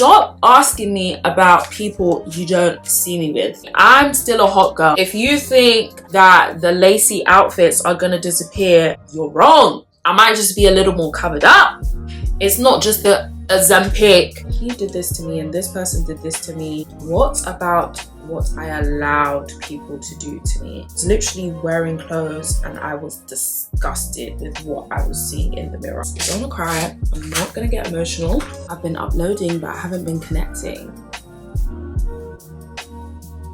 Stop asking me about people you don't see me with. I'm still a hot girl. If you think that the lacy outfits are gonna disappear, you're wrong. I might just be a little more covered up. It's not just the Ozempic. He did this to me and this person did this to me. What about what I allowed people to do to me? I was literally wearing clothes and I was disgusted with what I was seeing in the mirror. I don't wanna cry, I'm not gonna get emotional. I've been uploading but I haven't been connecting.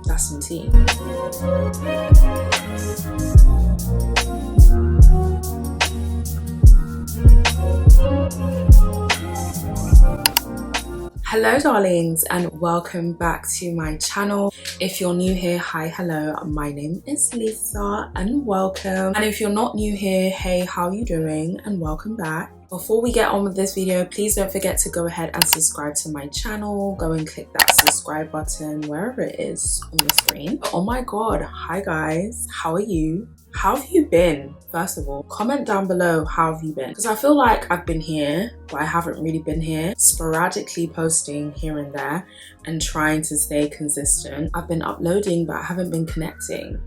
That's some tea. Hello darlings and welcome back to my channel. If you're new here, hi, hello, my name is Lisa and welcome. And if you're not new here, hey, how are you doing and welcome back. Before we get on with this video, please don't forget to go ahead and subscribe to my channel. Go and click that subscribe button wherever it is on the screen. Oh my god, hi guys, how are you? How have you been? First of all, comment down below, how have you been? Because I feel like I've been here, but I haven't really been here. Sporadically posting here and there and trying to stay consistent. I've been uploading, but I haven't been connecting.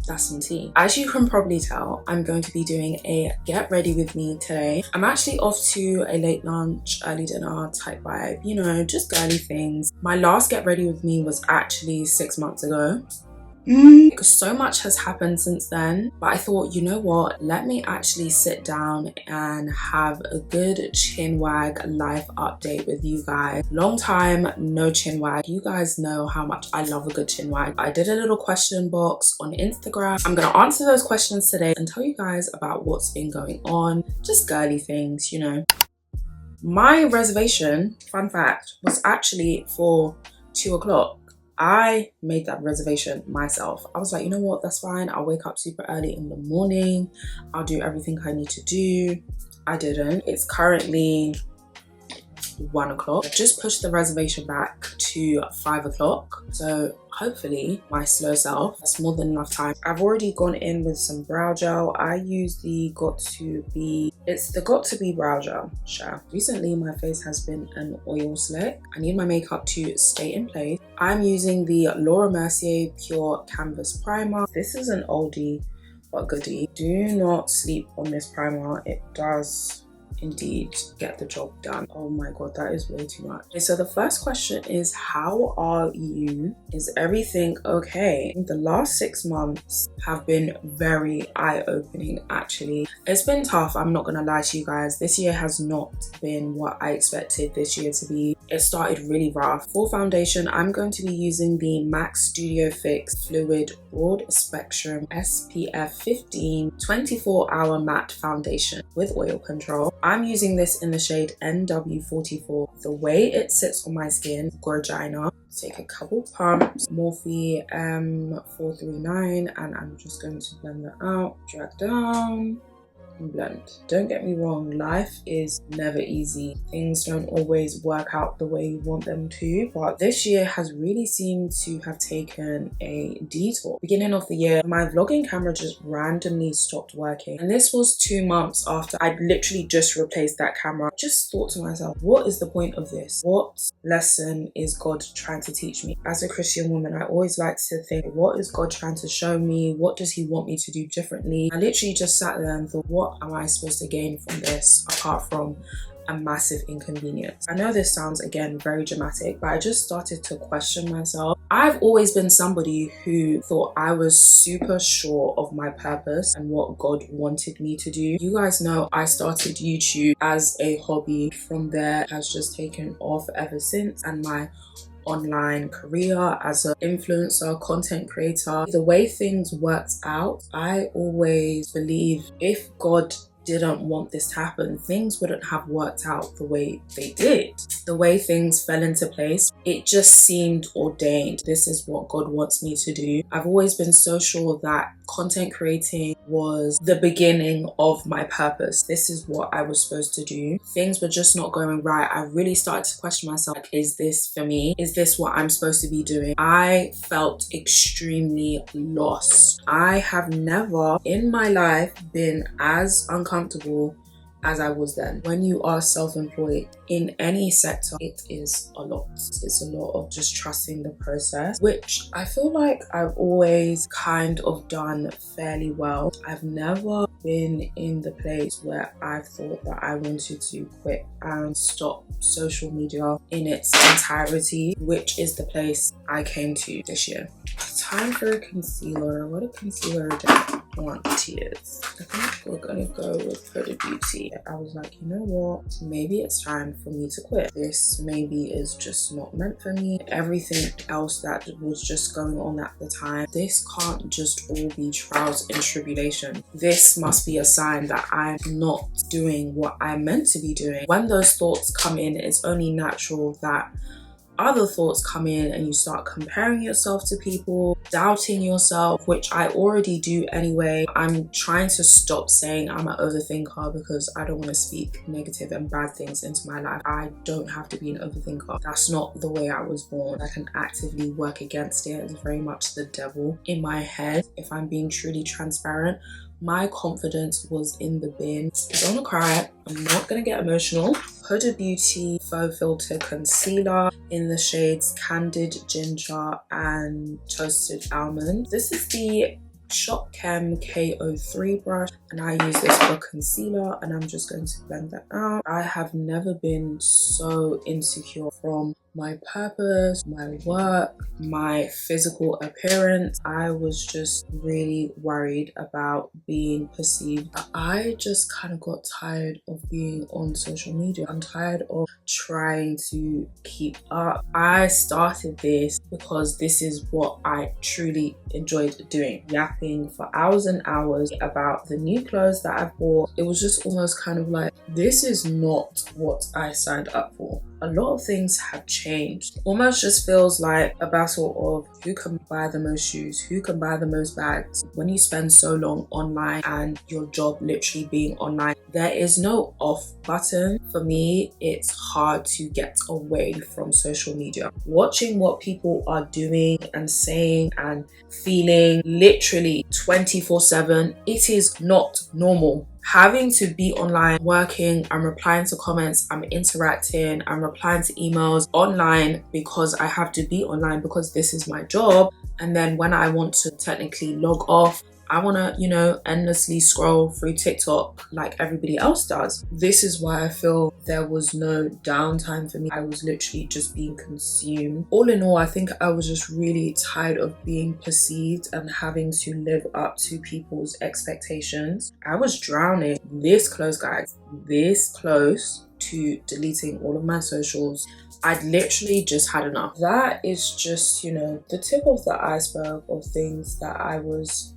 That's some tea. As you can probably tell, I'm going to be doing a get ready with me today. I'm actually off to a late lunch, early dinner type vibe, you know, just girly things. My last get ready with me was actually 6 months ago. Because so much has happened since then, but I thought, you know what, let me actually sit down and have a good chin wag life update with you guys. Long time no chin wag. You guys know how much I love a good chin wag. I did a little question box on Instagram. I'm gonna answer those questions today and tell you guys about what's been going on, just girly things, you know. My reservation, fun fact, was actually for 2 o'clock. I made that reservation myself. I was like, you know what, that's fine. I'll wake up super early in the morning. I'll do everything I need to do. I didn't. It's currently 1 o'clock. I just pushed the reservation back to 5 o'clock. So hopefully my slow self, that's more than enough time. I've already gone in with some brow gel. I use the it's the Got To Be brow gel. Sure. Recently my face has been an oil slick. I need my makeup to stay in place. I'm using the Laura Mercier Pure Canvas Primer. This is an oldie but goodie. Do not sleep on this primer. It does indeed get the job done. Oh my god, that is way too much. Okay, so the first question is, how are you? Is everything okay? The last 6 months have been very eye-opening actually. It's been tough, I'm not gonna lie to you guys. This year has not been what I expected this year to be. It started really rough. For foundation, I'm going to be using the MAC Studio Fix Fluid Broad Spectrum SPF 15 24-hour matte foundation with oil control. I'm using this in the shade NW44. The way it sits on my skin, gorgina. Take a couple pumps, Morphe M439, and I'm just going to blend that out, drag down, and blend. Don't get me wrong, life is never easy. Things don't always work out the way you want them to, but this year has really seemed to have taken a detour. Beginning of the year, my vlogging camera just randomly stopped working, and this was 2 months after I'd literally just replaced that camera. I just thought to myself, what is the point of this? What lesson is God trying to teach me? As a Christian woman, I always like to think, what is God trying to show me? What does he want me to do differently? I literally just sat there and thought, what am I supposed to gain from this apart from a massive inconvenience? I know this sounds again very dramatic, but I just started to question myself. I've always been somebody who thought I was super sure of my purpose and what God wanted me to do. You guys know I started YouTube as a hobby. From there, it has just taken off ever since, and my online career as an influencer, content creator, the way things worked out, I always believe if God didn't want this to happen, things wouldn't have worked out the way they did. The way things fell into place, it just seemed ordained. This is what God wants me to do. I've always been so sure that content creating was the beginning of my purpose. This is what I was supposed to do. Things were just not going right. I really started to question myself, like, is this for me? Is this what I'm supposed to be doing? I felt extremely lost. I have never in my life been as uncomfortable as I was then. When you are self-employed in any sector, it is a lot. It's a lot of just trusting the process, which I feel like I've always kind of done fairly well. I've never been in the place where I thought that I wanted to quit and stop social media in its entirety, which is the place I came to this year. Time for a concealer. What a concealer do I want tears? I think we're gonna go with Huda Beauty. I was like, you know what? Maybe it's time for me to quit. This maybe is just not meant for me. Everything else that was just going on at the time, this can't just all be trials and tribulation. This must be a sign that I'm not doing what I'm meant to be doing. When those thoughts come in, it's only natural that other thoughts come in and you start comparing yourself to people, doubting yourself, which I already do anyway. I'm trying to stop saying I'm an overthinker because I don't want to speak negative and bad things into my life. I don't have to be an overthinker. That's not the way I was born. I can actively work against it. It's very much the devil in my head. If I'm being truly transparent, my confidence was in the bin. I don't want to cry. I'm not going to get emotional. Huda Beauty Faux Filter Concealer in the shades Candid Ginger and Toasted Almond. This is the Shop Chem KO3 brush, and I use this for concealer, and I'm just going to blend that out. I have never been so insecure from my purpose, my work, my physical appearance. I was just really worried about being perceived. I just kind of got tired of being on social media. I'm tired of trying to keep up. I started this because this is what I truly enjoyed doing. Yapping for hours and hours about the new clothes that I've bought. It was just almost kind of like, this is not what I signed up for. A lot of things have changed. Almost just feels like a battle of who can buy the most shoes, who can buy the most bags. When you spend so long online and your job literally being online, there is no off button. For me, it's hard to get away from social media. Watching what people are doing and saying and feeling literally 24/7, it is not normal. Having to be online, working, I'm replying to comments, I'm interacting, I'm replying to emails online because I have to be online because this is my job. And then when I want to technically log off, I want to, endlessly scroll through TikTok like everybody else does. This is why I feel there was no downtime for me. I was literally just being consumed. All in all, I think I was just really tired of being perceived and having to live up to people's expectations. I was drowning this close, guys, this close to deleting all of my socials. I'd literally just had enough. That is just, the tip of the iceberg of things that I was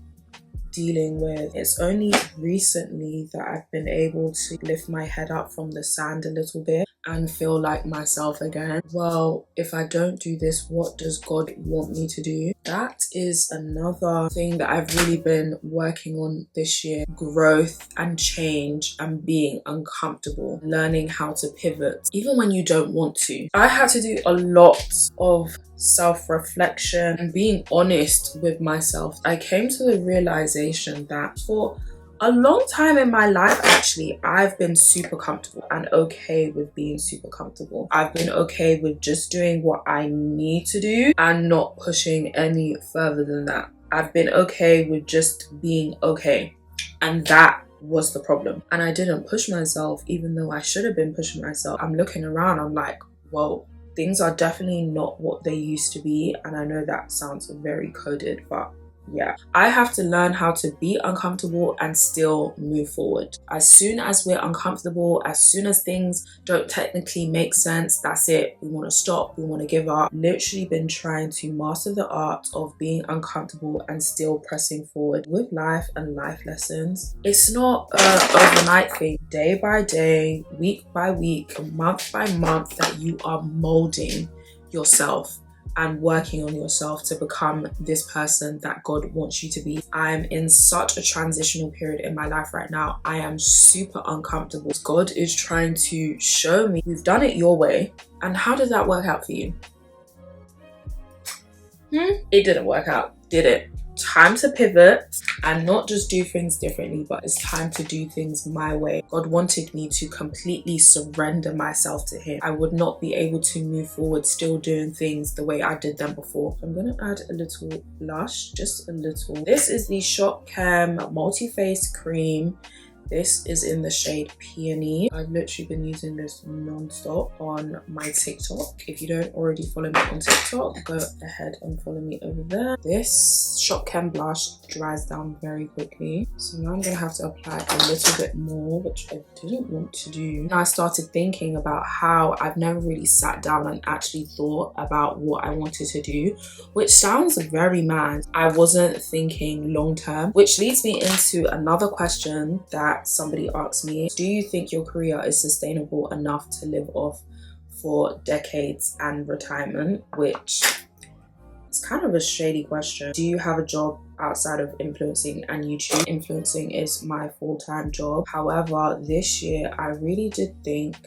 dealing with. It's only recently that I've been able to lift my head up from the sand a little bit and feel like myself again. Well, if I don't do this, what does God want me to do? That is another thing that I've really been working on this year. Growth and change and being uncomfortable. Learning how to pivot, even when you don't want to. I had to do a lot of self-reflection and being honest with myself. I came to the realization that for a long time in my life, actually, I've been super comfortable and okay with being super comfortable. I've been okay with just doing what I need to do and not pushing any further than that. I've been okay with just being okay. And that was the problem. And I didn't push myself, even though I should have been pushing myself. I'm looking around, I'm like, whoa, things are definitely not what they used to be. And I know that sounds very coded, but yeah, I have to learn how to be uncomfortable and still move forward. As soon as we're uncomfortable, as soon as things don't technically make sense, that's it. We want to stop, we want to give up. Literally been trying to master the art of being uncomfortable and still pressing forward with life and life lessons. It's not an overnight thing. Day by day, week by week, month by month, that you are molding yourself and working on yourself to become this person that God wants you to be. I'm in such a transitional period in my life right now. I am super uncomfortable. God is trying to show me, we've done it your way. And how did that work out for you? It didn't work out, did it? time to pivot and not just do things differently, but it's time to do things my way. God wanted me to completely surrender myself to him. I would not be able to move forward still doing things the way I did them before. I'm gonna add a little blush, just a little. This is the Shop Chem multi-face cream. This is in the shade Peony. I've literally been using this non-stop on my TikTok. If you don't already follow me on TikTok, go ahead and follow me over there. This Shop Chem blush dries down very quickly. So now I'm gonna have to apply a little bit more, which I didn't want to do. And I started thinking about how I've never really sat down and actually thought about what I wanted to do, which sounds very mad. I wasn't thinking long-term, which leads me into another question that somebody asked me. Do you think your career is sustainable enough to live off for decades and retirement? Which is kind of a shady question. Do you have a job outside of influencing and YouTube? Influencing is my full-time job. However, this year I really did think,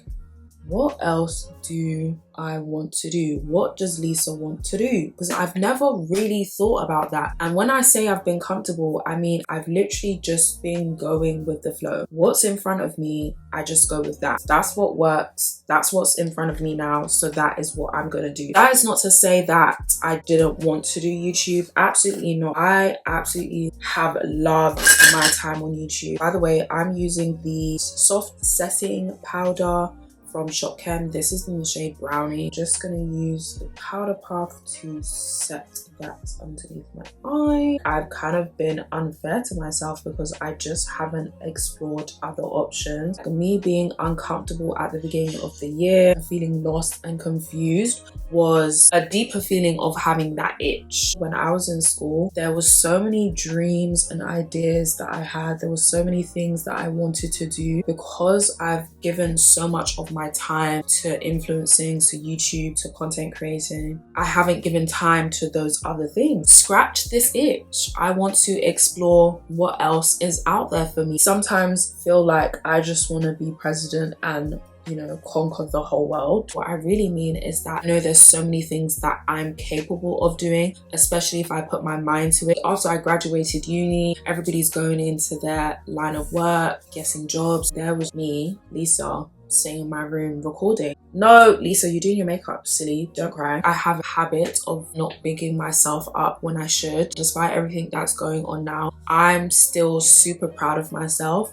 what else do I want to do? What does Lisa want to do? Because I've never really thought about that. And when I say I've been comfortable, I mean I've literally just been going with the flow. What's in front of me, I just go with that. That's what works. That's what's in front of me now. So that is what I'm gonna do. That is not to say that I didn't want to do YouTube. Absolutely not. I absolutely have loved my time on YouTube. By the way, I'm using the soft setting powder from Shop Chem. This is in the shade Brownie. Just gonna use the powder puff to set that underneath my eye. I've kind of been unfair to myself because I just haven't explored other options. Me being uncomfortable at the beginning of the year, feeling lost and confused, was a deeper feeling of having that itch. When I was in school, there was so many dreams and ideas that I had. There was so many things that I wanted to do. Because I've given so much of my time to influencing, to YouTube, to content creating, I haven't given time to those other things. Scratch this itch. I want to explore what else is out there for me. Sometimes feel like I just want to be president and, you know, conquer the whole world. What I really mean is that I know there's so many things that I'm capable of doing, especially if I put my mind to it. After I graduated uni, everybody's going into their line of work, getting jobs. There was me, Lisa, sitting in my room recording. No, Lisa, you're doing your makeup, silly, don't cry. I have a habit of not bigging myself up when I should. Despite everything that's going on now, I'm still super proud of myself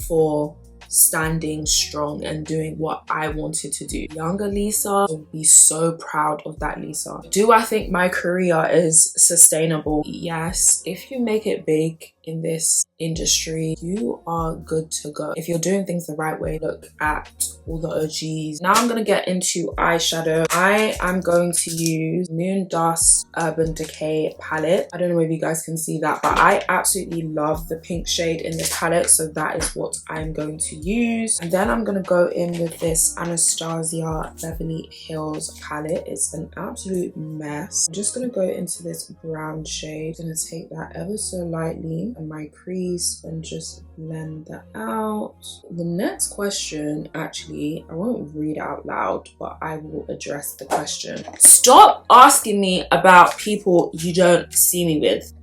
for standing strong and doing what I wanted to do. Younger Lisa will be so proud of that Lisa. Do I think my career is sustainable? Yes. If you make it big in this industry, you are good to go. If you're doing things the right way, look at all the OGs. Now I'm gonna get into eyeshadow. I am going to use Moon Dust Urban Decay palette. I don't know if you guys can see that, but I absolutely love the pink shade in the palette, so that is what I'm going to use. And then I'm gonna go in with this Anastasia Beverly Hills palette. It's an absolute mess. I'm just gonna go into this brown shade. I'm gonna take that ever so lightly and my crease and just blend that out. The next question, actually, I won't read out loud, but I will address the question. Stop asking me about people you don't see me with.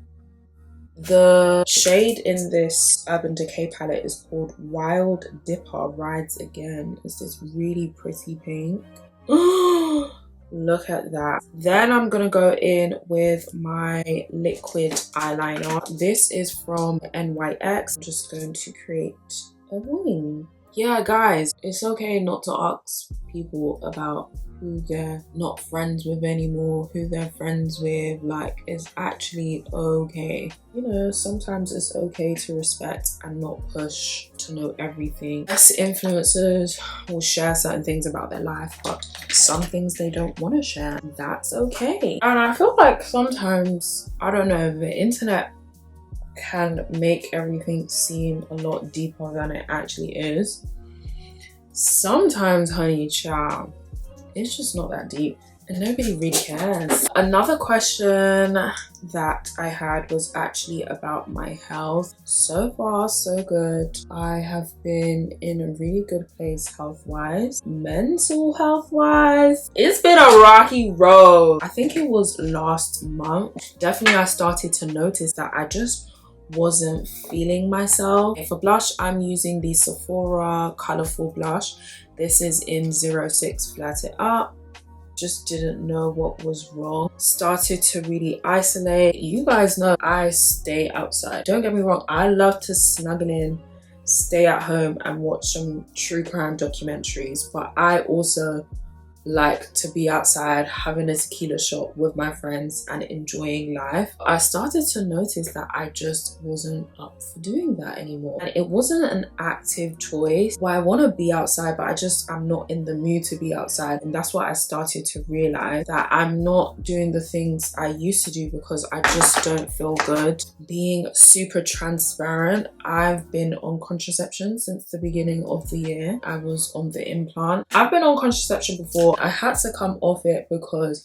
The shade in this Urban Decay palette is called Wild Dipper Rides Again. It's this really pretty pink. Look at that. Then I'm gonna go in with my liquid eyeliner. This is from NYX. I'm just going to create a wing. Yeah, guys, it's okay not to ask people about who they're not friends with anymore, who they're friends with. Like, it's actually okay. You know, sometimes it's okay to respect and not push to know everything. Yes, influencers will share certain things about their life, but some things they don't want to share. That's okay. And I feel like sometimes, I don't know, the internet can make everything seem a lot deeper than it actually is. Sometimes, honey child, it's just not that deep. and nobody really cares. Another question that I had was actually about my health. So far, so good. I have been in a really good place health-wise. Mental health-wise, it's been a rocky road. I think it was last month. Definitely I started to notice that I just wasn't feeling myself. For blush, I'm using the Sephora Colourful Blush. This is in 06 Flat It Up. Just didn't know what was wrong. Started to really isolate. You guys know I stay outside. Don't get me wrong, I love to snuggle in, stay at home and watch some true crime documentaries, but I also like to be outside having a tequila shot with my friends and enjoying life. I started to notice that I just wasn't up for doing that anymore, and it wasn't an active choice. Well, I want to be outside, but I'm not in the mood to be outside, and that's what I started to realize, that I'm not doing the things I used to do because I just don't feel good. Being super transparent, I've been on contraception since the beginning of the year. I was on the implant. I've been on contraception before. I had to come off it because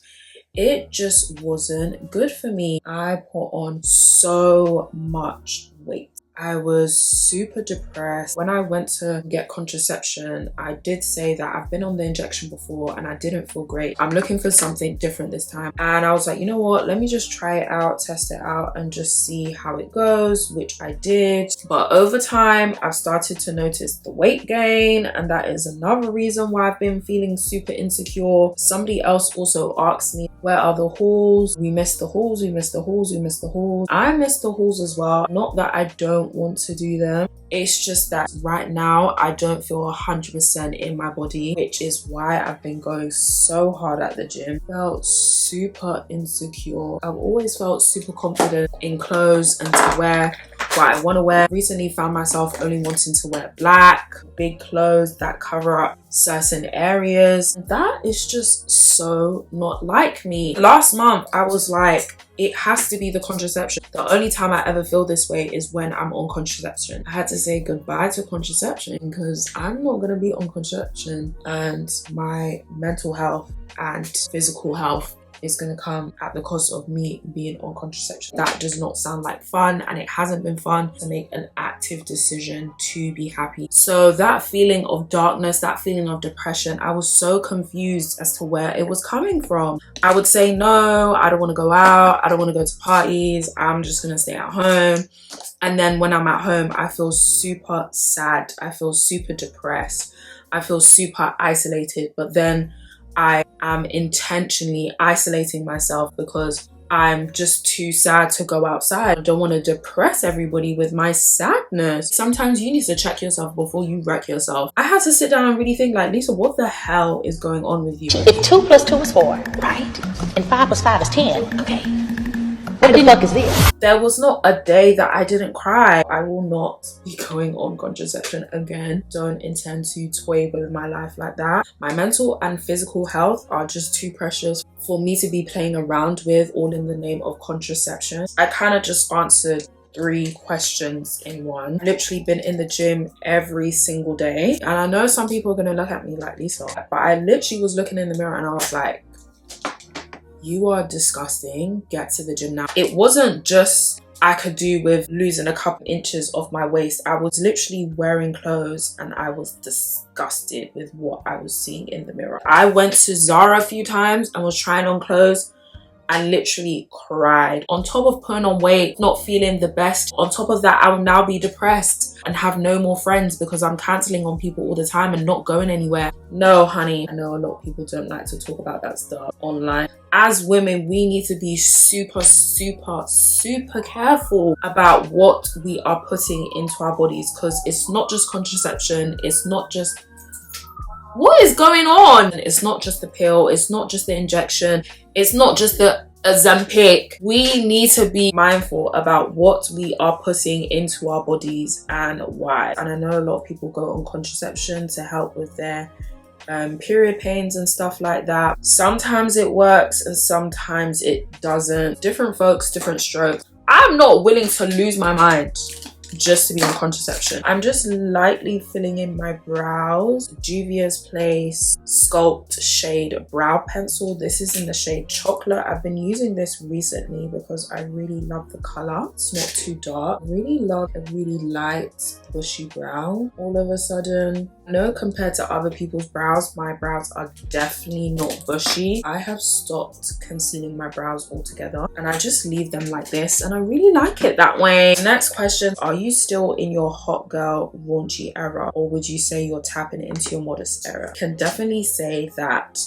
it just wasn't good for me. I put on so much weight. I was super depressed. When I went to get contraception, I did say that I've been on the injection before and I didn't feel great. I'm looking for something different this time. And I was like, you know what? Let me just try it out, test it out and just see how it goes, which I did. But over time, I've started to notice the weight gain, and that is another reason why I've been feeling super insecure. Somebody else also asked me, where are the hauls? We missed the hauls, we missed the hauls, we missed the hauls. I missed the hauls as well. Not that I don't want to do them. It's just that right now I don't feel 100% in my body, which is why I've been going so hard at the gym. Felt super insecure. I've always felt super confident in clothes and to wear what I want to wear. Recently found myself only wanting to wear black, big clothes that cover up certain areas. That is just so not like me. Last month I was like, it has to be the contraception. The only time I ever feel this way is when I'm on contraception. I had to say goodbye to contraception because I'm not gonna be on contraception, and my mental health and physical health is going to come at the cost of me being on contraception. That does not sound like fun, and it hasn't been fun to make an active decision to be happy. So that feeling of darkness, that feeling of depression, I was so confused as to where it was coming from. I would say, no, I don't want to go out, I don't want to go to parties, I'm just going to stay at home. And then when I'm at home, I feel super sad, I feel super depressed, I feel super isolated. But then I am intentionally isolating myself because I'm just too sad to go outside. I don't want to depress everybody with my sadness. Sometimes you need to check yourself before you wreck yourself. I had to sit down and really think, like, Lisa, what the hell is going on with you? If 2 plus 2 is 4, right? And 5 plus 5 is 10, okay. What the fuck is this? There was not a day that I didn't cry. I will not be going on contraception again. Don't intend to toy with my life like that. My mental and physical health are just too precious for me to be playing around with, all in the name of contraception. I kind of just answered 3 questions in one. I've literally been in the gym every single day. And I know some people are going to look at me like, Lisa, but I literally was looking in the mirror and I was like, you are disgusting, get to the gym now. It wasn't just I could do with losing a couple inches of my waist. I was literally wearing clothes and I was disgusted with what I was seeing in the mirror. I went to Zara a few times and was trying on clothes and literally cried. On top of putting on weight, not feeling the best, on top of that, I will now be depressed and have no more friends because I'm cancelling on people all the time and not going anywhere. No, honey. I know a lot of people don't like to talk about that stuff online. As women, we need to be super, super, super careful about what we are putting into our bodies, because it's not just contraception, it's not just... What is going on? It's not just the pill, it's not just the injection, it's not just the Ozempic. We need to be mindful about what we are putting into our bodies and why. And I know a lot of people go on contraception to help with their period pains and stuff like that. Sometimes it works and sometimes it doesn't. Different folks, different strokes. I'm not willing to lose my mind just to be on contraception. I'm just lightly filling in my brows. Juvia's Place Sculpt Shade Brow Pencil. This is in the shade Chocolate. I've been using this recently because I really love the color. It's not too dark. I really love a really light bushy brow all of a sudden. I know compared to other people's brows, my brows are definitely not bushy. I have stopped concealing my brows altogether and I just leave them like this, and I really like it that way. Next question, are you still in your hot girl raunchy era, or would you say you're tapping into your modest era? Can definitely say that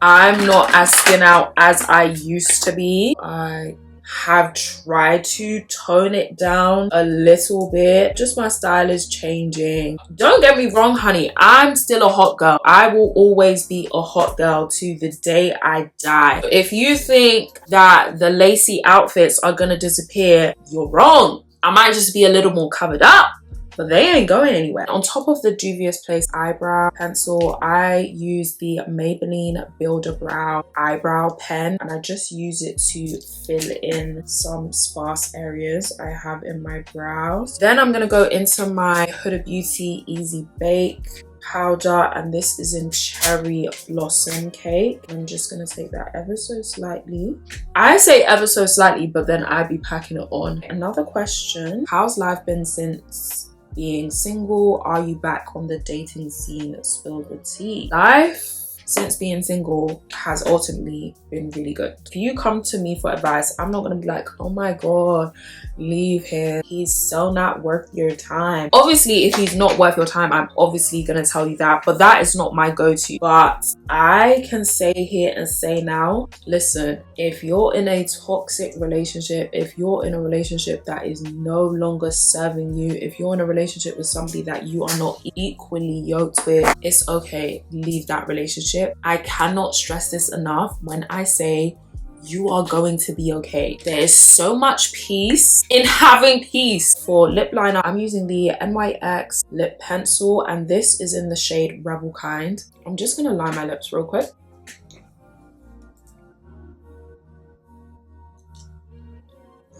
I'm not as skin out as I used to be. I have tried to tone it down a little bit. Just my style is changing. Don't get me wrong, honey, I'm still a hot girl. I will always be a hot girl to the day I die. If you think that the lacy outfits are gonna disappear, you're wrong. I might just be a little more covered up, but they ain't going anywhere. On top of the Juvia's Place eyebrow pencil, I use the Maybelline Builder Brow eyebrow pen, and I just use it to fill in some sparse areas I have in my brows. Then I'm gonna go into my Huda Beauty Easy Bake powder, and this is in Cherry Blossom Cake. I'm just gonna take that ever so slightly. I say ever so slightly, but then I'd be packing it on. Another question, how's life been since being single? Are you back on the dating scene? Spill the tea. Life since being single has ultimately been really good. If you come to me for advice, I'm not gonna be like, oh my god, leave him, he's so not worth your time. Obviously, if he's not worth your time, I'm obviously gonna tell you that, but that is not my go-to. But I can say here and say now, listen, if you're in a toxic relationship, if you're in a relationship that is no longer serving you, if you're in a relationship with somebody that you are not equally yoked with, it's okay, leave that relationship. I cannot stress this enough when I say you are going to be okay. There is so much peace in having peace. For lip liner, I'm using the NYX lip pencil, and this is in the shade Rebel Kind. I'm just gonna line my lips real quick.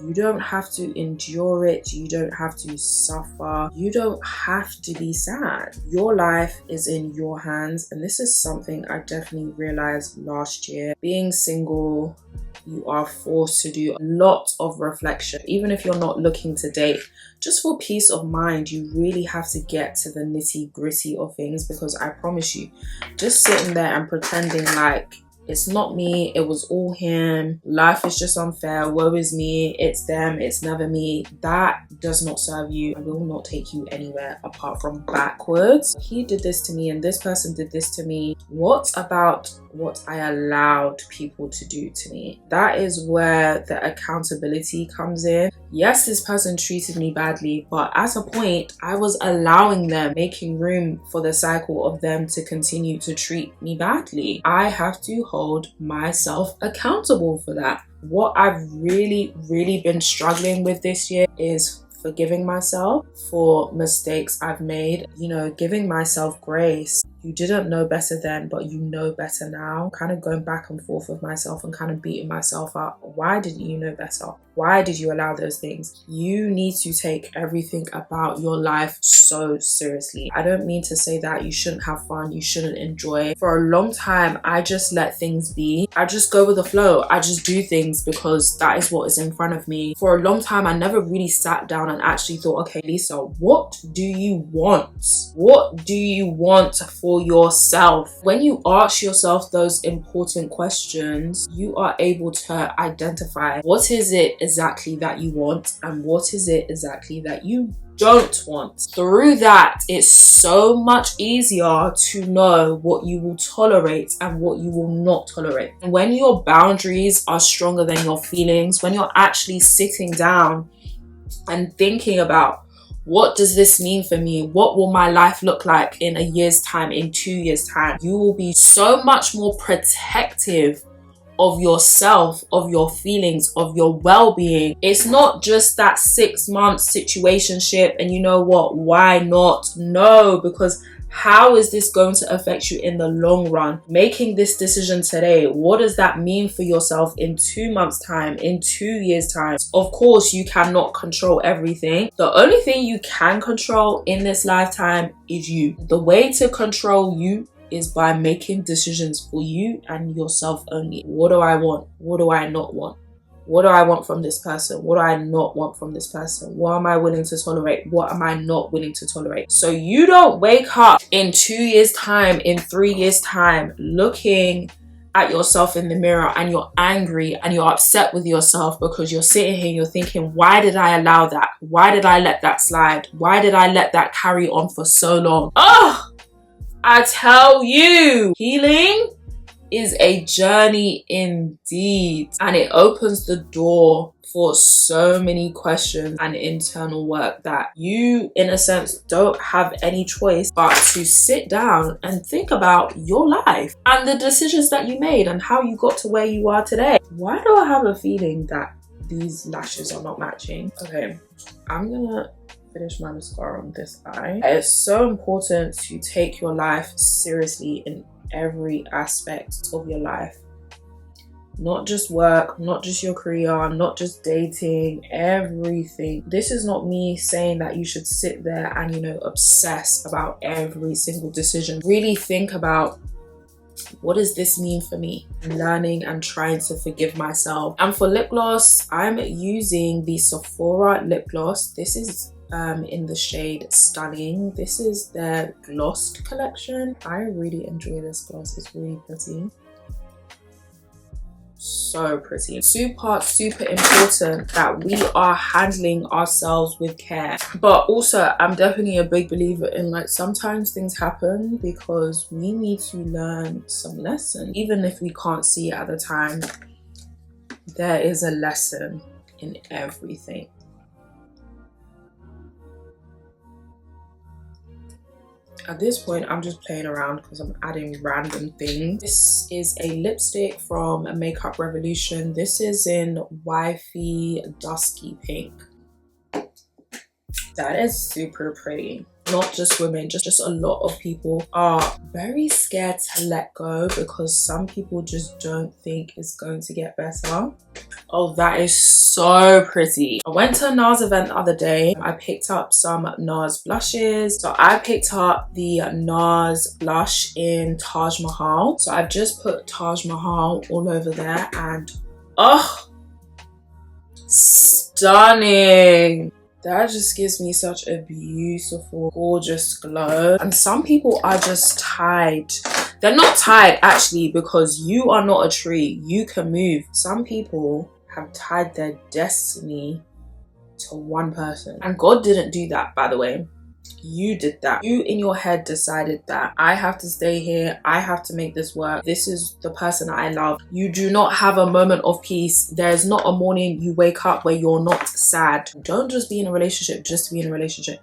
You don't have to endure it. You don't have to suffer. You don't have to be sad. Your life is in your hands. And this is something I definitely realized last year. Being single, you are forced to do a lot of reflection. Even if you're not looking to date, just for peace of mind, you really have to get to the nitty gritty of things, because I promise you, just sitting there and pretending like it's not me, it was all him, life is just unfair, woe is me, it's them, it's never me, that does not serve you and will not take you anywhere apart from backwards. He did this to me and this person did this to me. What about what I allowed people to do to me? That is where the accountability comes in. Yes, this person treated me badly, but at a point I was allowing them, making room for the cycle of them to continue to treat me badly. I have to hold myself accountable for that. What I've really been struggling with this year is forgiving myself for mistakes I've made, you know, giving myself grace. You didn't know better then, but you know better now. Kind of going back and forth with myself and kind of beating myself up. Why didn't you know better? Why did you allow those things? You need to take everything about your life so seriously. I don't mean to say that you shouldn't have fun, you shouldn't enjoy. For a long time, I just let things be. I just go with the flow. I just do things because that is what is in front of me. For a long time, I never really sat down and actually thought, okay, Lisa, what do you want? What do you want for yourself? When you ask yourself those important questions, you are able to identify what is it exactly that you want and what is it exactly that you don't want. Through that, it's so much easier to know what you will tolerate and what you will not tolerate. And when your boundaries are stronger than your feelings, when you're actually sitting down and thinking about, what does this mean for me? What will my life look like in a year's time, in 2 years' time? You will be so much more protective of yourself, of your feelings, of your well-being. It's not just that 6 month situationship and you know what, why not? No, because How is this going to affect you in the long run? Making this decision today, what does that mean for yourself in 2 months' time, in 2 years' time? Of course, you cannot control everything. The only thing you can control in this lifetime is you. The way to control you is by making decisions for you and yourself only. What do I want? What do I not want? What do I want from this person? What do I not want from this person? What am I willing to tolerate? What am I not willing to tolerate? So you don't wake up in 2 years' time, in 3 years' time, looking at yourself in the mirror and you're angry and you're upset with yourself because you're sitting here and you're thinking, why did I allow that? Why did I let that slide? Why did I let that carry on for so long? Oh, I tell you, healing is a journey indeed, and it opens the door for so many questions and internal work that you, in a sense, don't have any choice but to sit down and think about your life and the decisions that you made and how you got to where you are today. Why do I have a feeling that these lashes are not matching? Okay, I'm gonna finish my mascara on this eye. It's so important to take your life seriously in every aspect of your life, not just work, not just your career, not just dating, everything. This is not me saying that you should sit there and, you know, obsess about every single decision. Really think about, what does this mean for me? Learning and trying to forgive myself. And for lip gloss, I'm using the Sephora lip gloss. This is in the shade Stunning. This is their glossed collection. I really enjoy this gloss. It's really pretty. So pretty. Super important that we are handling ourselves with care. But also, I'm definitely a big believer in, like, sometimes things happen because we need to learn some lesson. Even if we can't see it at the time, there is a lesson in everything. At this point, I'm just playing around because I'm adding random things. This is a lipstick from Makeup Revolution. This is in Wifey Dusky Pink. That is super pretty. Not just women, just a lot of people are very scared to let go because some people just don't think it's going to get better. Oh, that is so pretty. I went to a NARS event the other day. I picked up some NARS blushes. So I picked up the NARS blush in Taj Mahal. So I've just put Taj Mahal all over there and oh, stunning. That just gives me such a beautiful, gorgeous glow. And some people are just tied. They're not tied actually, because you are not a tree. You can move. Some people have tied their destiny to one person. And God didn't do that, by the way. You did that. You in your head decided that I have to stay here, I have to make this work, this is the person I love. You do not have a moment of peace. There's not a morning you wake up where you're not sad. Don't just be in a relationship just to be in a relationship.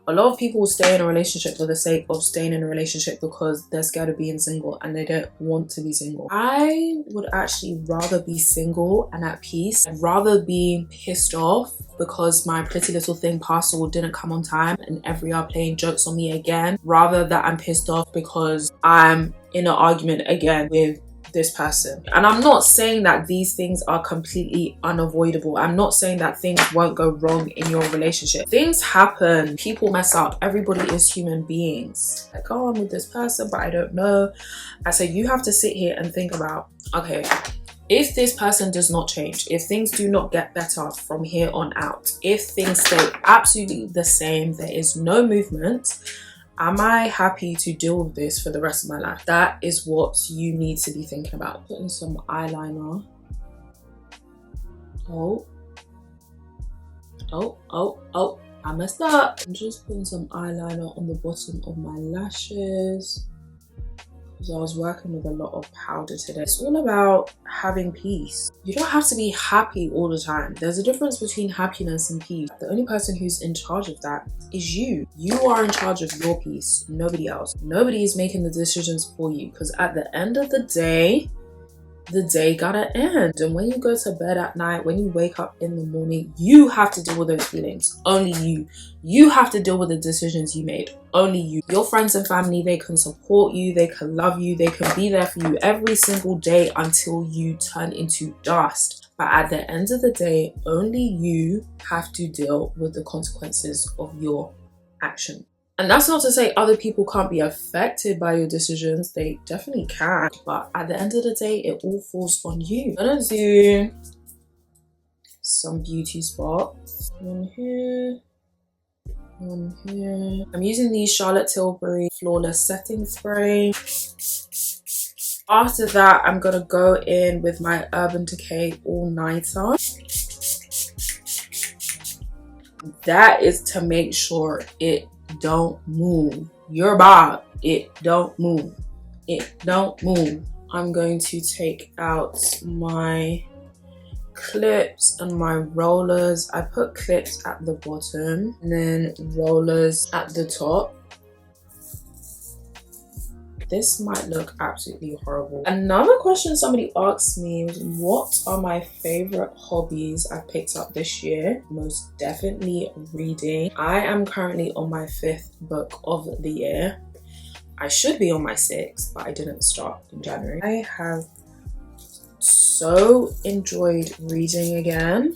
A lot of people stay in a relationship for the sake of staying in a relationship because they're scared of being single and they don't want to be single. I would actually rather be single and at peace. I'd rather be pissed off because my pretty little thing parcel didn't come on time and every hour playing jokes on me again, rather that I'm pissed off because I'm in an argument again with this person. And I'm not saying that these things are completely unavoidable. I'm not saying that things won't go wrong in your relationship. Things happen, people mess up, everybody is human beings. Like, oh, I'm with this person but I don't know. I say you have to sit here and think about, okay, if this person does not change, if things do not get better from here on out, if things stay absolutely the same, there is no movement, am I happy to deal with this for the rest of my life? That is what you need to be thinking about. Putting some eyeliner. Oh, I messed up. I'm just putting some eyeliner on the bottom of my lashes because I was working with a lot of powder today. It's all about having peace. You don't have to be happy all the time. There's a difference between happiness and peace. The only person who's in charge of that is you. You are in charge of your peace, nobody else. Nobody is making the decisions for you because at the end of the day, the day gotta end. And when you go to bed at night, when you wake up in the morning, you have to deal with those feelings. Only you. You have to deal with the decisions you made. Only you. Your friends and family, they can support you, they can love you, they can be there for you every single day until you turn into dust. But at the end of the day, only you have to deal with the consequences of your action. And that's not to say other people can't be affected by your decisions. They definitely can. But at the end of the day, it all falls on you. I'm gonna do some beauty spots. One here, one here. I'm using the Charlotte Tilbury Flawless Setting Spray. After that, I'm gonna go in with my Urban Decay All Nighter. That is to make sure it don't move. Your bob, it don't move. It don't move. I'm going to take out my clips and my rollers. I put clips at the bottom and then rollers at the top. This might look absolutely horrible. Another question somebody asked me was, what are my favorite hobbies I picked up this year? Most definitely reading. I am currently on my 5th book of the year. I should be on my 6th, but I didn't start in January. I have so enjoyed reading again.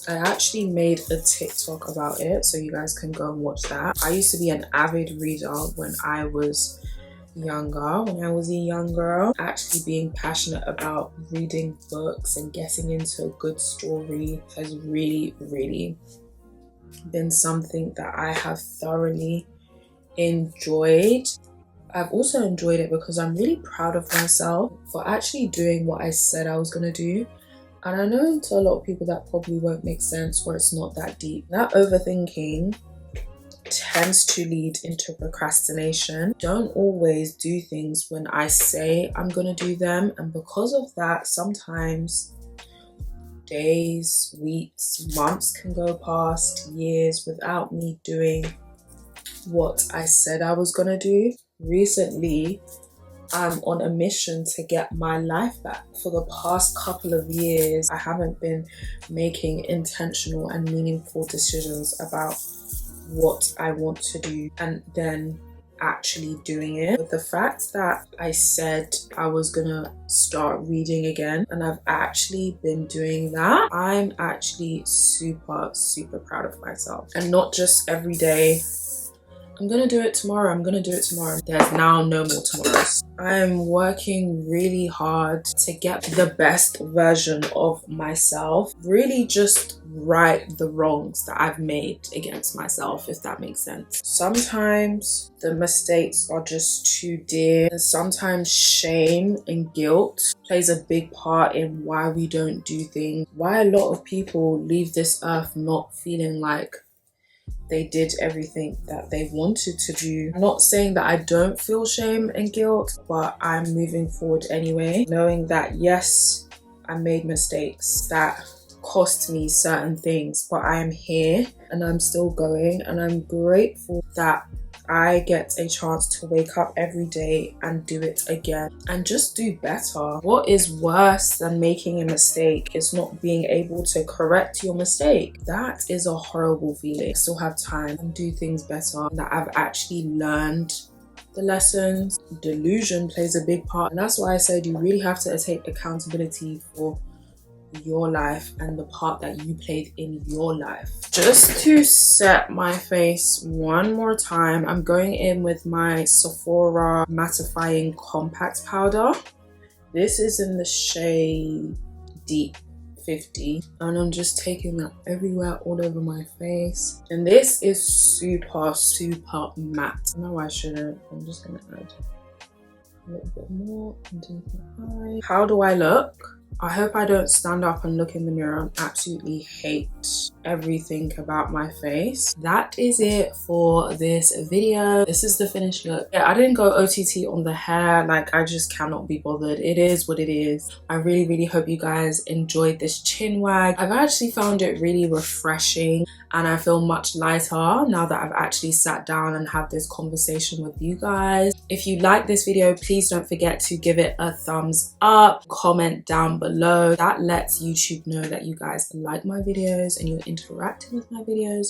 I actually made a TikTok about it, so you guys can go and watch that. I used to be an avid reader when I was younger, when I was a young girl. Actually being passionate about reading books and getting into a good story has really been something that I have thoroughly enjoyed. I've also enjoyed it because I'm really proud of myself for actually doing what I said I was gonna do. And I know to a lot of people that probably won't make sense, or it's not that deep. That overthinking tends to lead into procrastination. Don't always do things when I say I'm gonna do them, and because of that, sometimes days, weeks, months can go past, years, without me doing what I said I was gonna do. Recently, I'm on a mission to get my life back. For the past couple of years, I haven't been making intentional and meaningful decisions about what I want to do and then actually doing it. But the fact that I said I was gonna start reading again and I've actually been doing that, I'm actually super proud of myself. And not just every day, I'm gonna do it tomorrow, I'm gonna do it tomorrow. There's now no more tomorrows. I'm working really hard to get the best version of myself. Really just right the wrongs that I've made against myself, if that makes sense. Sometimes the mistakes are just too dear, and sometimes shame and guilt plays a big part in why we don't do things. Why a lot of people leave this earth not feeling like they did everything that they wanted to do. I'm not saying that I don't feel shame and guilt, but I'm moving forward anyway, knowing that yes, I made mistakes that cost me certain things, but I am here and I'm still going, and I'm grateful that I get a chance to wake up every day and do it again and just do better. What is worse than making a mistake is not being able to correct your mistake. That is a horrible feeling. I still have time and do things better, that I've actually learned the lessons. Delusion plays a big part, and that's why I said you really have to take accountability for your life and the part that you played in your life. Just to set my face one more time, I'm going in with my Sephora mattifying compact powder. This is in the shade Deep 50, and I'm just taking that everywhere, all over my face. And this is super matte. No, I shouldn't. I'm just gonna add a little bit more into my eye. How do I look? I hope I don't stand up and look in the mirror and absolutely hate everything about my face. That is it for this video. This is the finished look. Yeah, I didn't go OTT on the hair. Like, I just cannot be bothered. It is what it is. I really hope you guys enjoyed this chin wag. I've actually found it really refreshing, and I feel much lighter now that I've actually sat down and had this conversation with you guys. If you like this video, please don't forget to give it a thumbs up, comment down below. That lets YouTube know that you guys like my videos and you're interacting with my videos,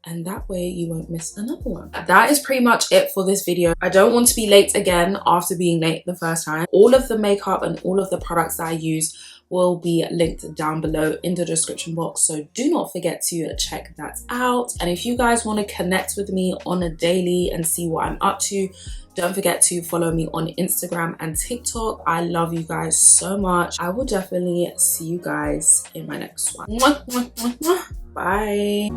and that way you won't miss another one. That is pretty much it for this video. I don't want to be late again after being late the first time. All of the makeup and all of the products that I use will be linked down below in the description box, so do not forget to check that out. And if you guys want to connect with me on a daily and see what I'm up to, don't forget to follow me on Instagram and TikTok. I love you guys so much. I will definitely see you guys in my next one. Bye.